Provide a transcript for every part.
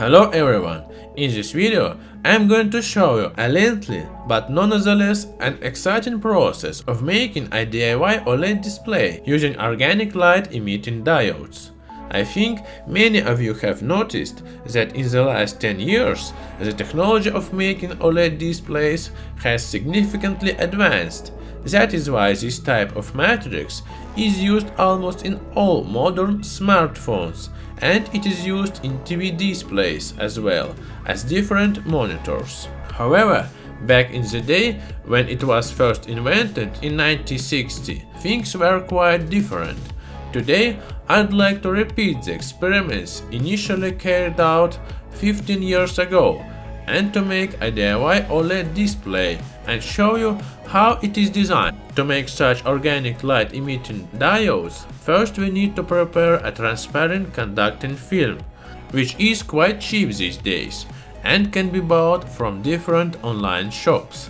Hello everyone, in this video I am going to show you a lengthy but nonetheless an exciting process of making a DIY OLED display using organic light emitting diodes. I think many of you have noticed that in the last 10 years the technology of making OLED displays has significantly advanced. That is why this type of matrix is used almost in all modern smartphones, and it is used in TV displays as well as different monitors. However, back in the day when it was first invented in 1960, things were quite different. Today, I'd like to repeat the experiments initially carried out 15 years ago and to make a DIY OLED display and show you how it is designed. To make such organic light emitting diodes, first we need to prepare a transparent conducting film, which is quite cheap these days and can be bought from different online shops.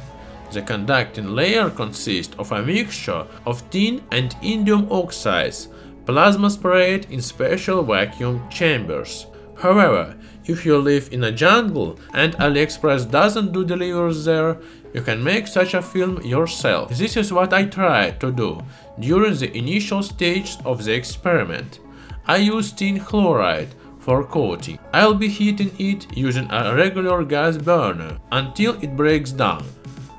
The conducting layer consists of a mixture of tin and indium oxides, plasma sprayed in special vacuum chambers. However, if you live in a jungle and AliExpress doesn't do deliveries there, you can make such a film yourself. This is what I tried to do during the initial stages of the experiment. I used tin chloride for coating. I'll be heating it using a regular gas burner until it breaks down.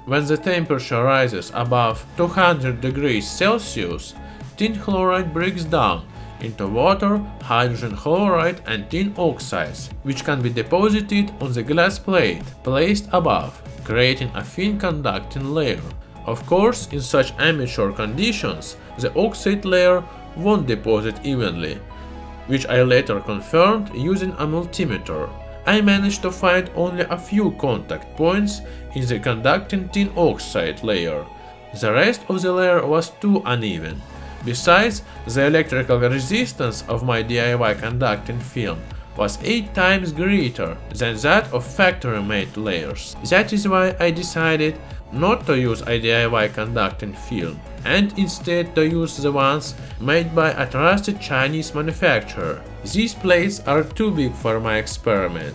When the temperature rises above 200 degrees Celsius, tin chloride breaks down into water, hydrogen chloride and tin oxides, which can be deposited on the glass plate placed above, creating a thin conducting layer. Of course, in such amateur conditions, the oxide layer won't deposit evenly, which I later confirmed using a multimeter. I managed to find only a few contact points in the conducting tin oxide layer. The rest of the layer was too uneven. Besides, the electrical resistance of my DIY conducting film was 8 times greater than that of factory-made layers. That is why I decided not to use a DIY conducting film and instead to use the ones made by a trusted Chinese manufacturer. These plates are too big for my experiment.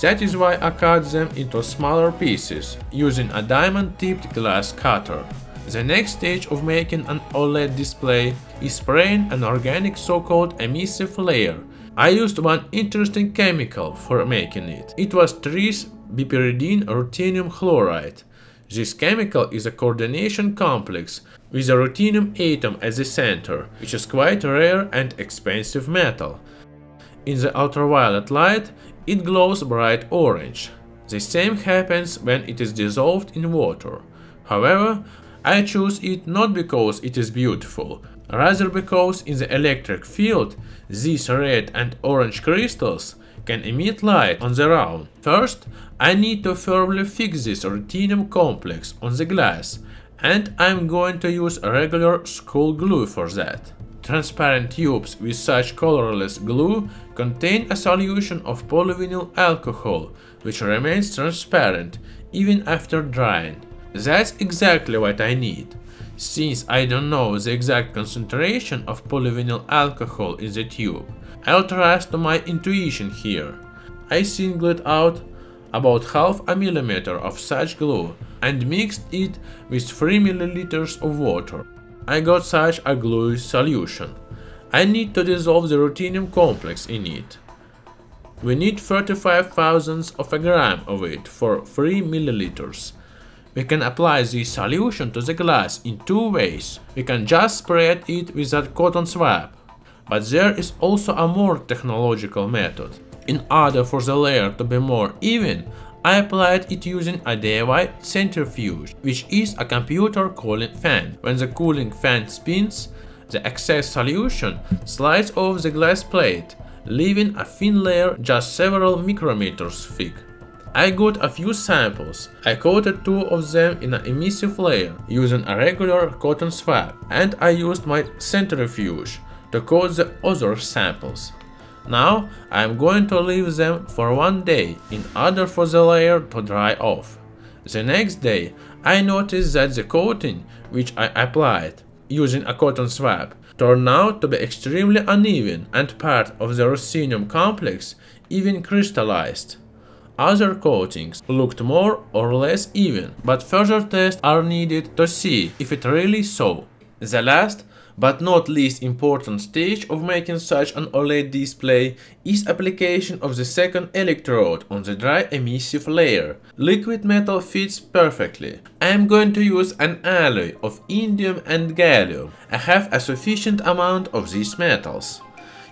That is why I cut them into smaller pieces using a diamond-tipped glass cutter. The next stage of making an OLED display is spraying an organic so-called emissive layer. I used one interesting chemical for making it. It was tris-bipyridine ruthenium chloride. This chemical is a coordination complex with a ruthenium atom at the center, which is quite rare and expensive metal. In the ultraviolet light, it glows bright orange. The same happens when it is dissolved in water. However, I choose it not because it is beautiful, rather because in the electric field, these red and orange crystals can emit light on their own. First, I need to firmly fix this ruthenium complex on the glass, and I'm going to use a regular school glue for that. Transparent tubes with such colorless glue contain a solution of polyvinyl alcohol, which remains transparent even after drying. That's exactly what I need. Since I don't know the exact concentration of polyvinyl alcohol in the tube, I'll trust to my intuition here. I singled out about half a millimeter of such glue and mixed it with 3 milliliters of water. I got such a gluey solution. I need to dissolve the ruthenium complex in it. We need 35 thousandths of a gram of it for 3 milliliters. We can apply this solution to the glass in two ways. We can just spread it with a cotton swab, but there is also a more technological method. In order for the layer to be more even, I applied it using a DIY centrifuge, which is a computer cooling fan. When the cooling fan spins, the excess solution slides off the glass plate, leaving a thin layer just several micrometers thick. I got a few samples. I coated 2 of them in an emissive layer using a regular cotton swab, and I used my centrifuge to coat the other samples. Now I am going to leave them for 1 day in order for the layer to dry off. The next day I noticed that the coating which I applied using a cotton swab turned out to be extremely uneven, and part of the ruthenium complex even crystallized. Other coatings looked more or less even, but further tests are needed to see if it really so. The last, but not least important stage of making such an OLED display is application of the second electrode on the dry emissive layer. Liquid metal fits perfectly. I am going to use an alloy of indium and gallium. I have a sufficient amount of these metals.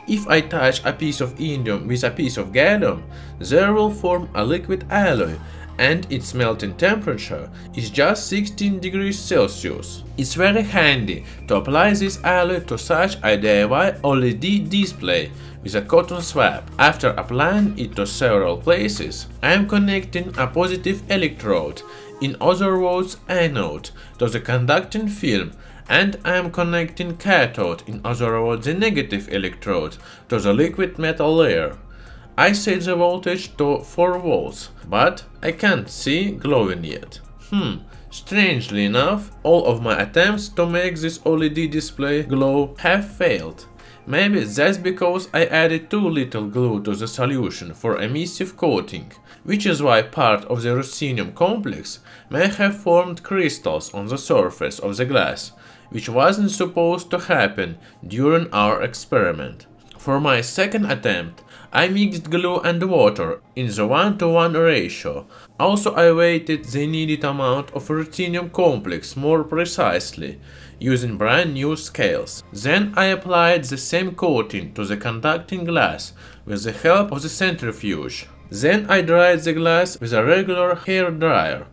If I touch a piece of indium with a piece of gallium, there will form a liquid alloy, and its melting temperature is just 16 degrees Celsius. It's very handy to apply this alloy to such a DIY OLED display with a cotton swab. After applying it to several places, I am connecting a positive electrode, in other words anode, to the conducting film, and I am connecting cathode, in other words the negative electrode, to the liquid metal layer. I set the voltage to 4 volts, but I can't see glowing yet. Strangely enough, all of my attempts to make this OLED display glow have failed. Maybe that's because I added too little glue to the solution for emissive coating, which is why part of the ruthenium complex may have formed crystals on the surface of the glass, which wasn't supposed to happen during our experiment. For my second attempt, I mixed glue and water in the 1:1 ratio. Also, I weighted the needed amount of ruthenium complex more precisely, using brand new scales. Then I applied the same coating to the conducting glass with the help of the centrifuge. Then I dried the glass with a regular hair dryer.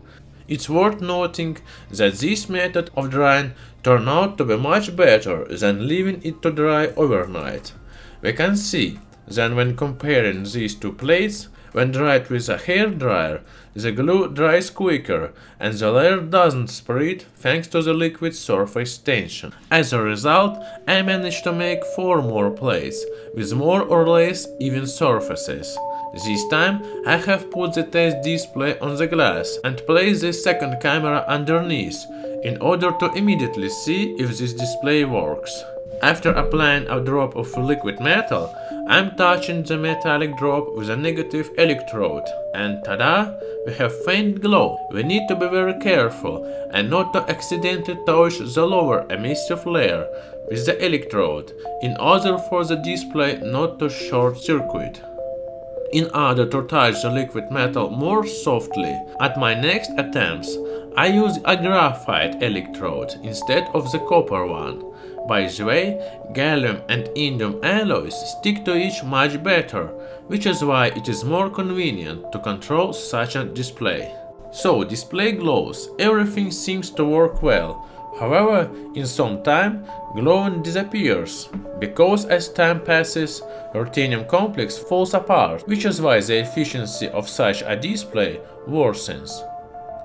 It's worth noting that this method of drying turned out to be much better than leaving it to dry overnight. We can see that when comparing these two plates, when dried with a hair dryer, the glue dries quicker and the layer doesn't spread thanks to the liquid surface tension. As a result, I managed to make 4 more plates with more or less even surfaces. This time I have put the test display on the glass and placed the second camera underneath in order to immediately see if this display works. After applying a drop of liquid metal, I'm touching the metallic drop with a negative electrode, and tada! We have faint glow. We need to be very careful and not to accidentally touch the lower emissive layer with the electrode, in order for the display not to short circuit. In order to touch the liquid metal more softly, at my next attempts, I used a graphite electrode instead of the copper one. By the way, gallium and indium alloys stick to each much better, which is why it is more convenient to control such a display. So, display glows, everything seems to work well. However, in some time, glowing disappears, because as time passes, ruthenium complex falls apart, which is why the efficiency of such a display worsens.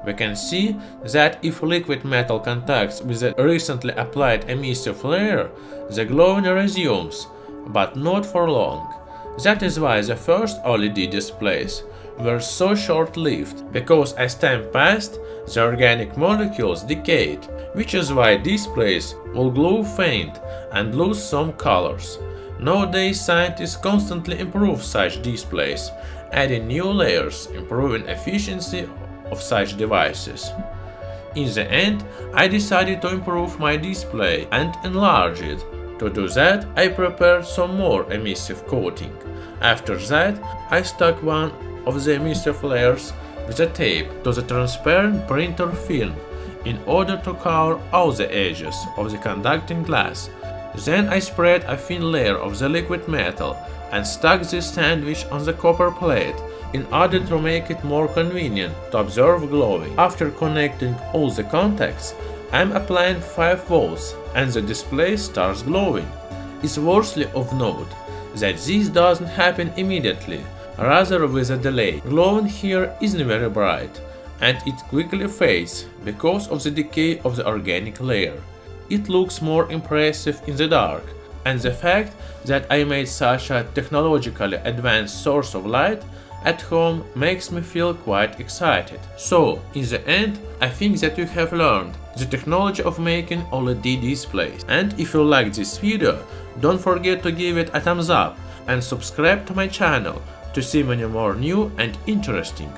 We can see that if liquid metal contacts with the recently applied emissive layer, the glowing resumes, but not for long. That is why the first OLED displays were so short-lived, because as time passed, the organic molecules decayed, which is why displays will glow faint and lose some colors. Nowadays, scientists constantly improve such displays, adding new layers, improving efficiency of such devices. In the end, I decided to improve my display and enlarge it. To do that, I prepared some more emissive coating. After that, I stuck one of the emissive layers with a tape to the transparent printer film in order to cover all the edges of the conducting glass. Then I spread a thin layer of the liquid metal and stuck this sandwich on the copper plate in order to make it more convenient to observe glowing. After connecting all the contacts, I'm applying 5 volts and the display starts glowing. It's worthy of note that this doesn't happen immediately, rather with a delay. Glowing here isn't very bright, and it quickly fades because of the decay of the organic layer. It looks more impressive in the dark, and the fact that I made such a technologically advanced source of light at home makes me feel quite excited. So, in the end, I think that you have learned the technology of making OLED displays. And if you like this video, don't forget to give it a thumbs up and subscribe to my channel to see many more new and interesting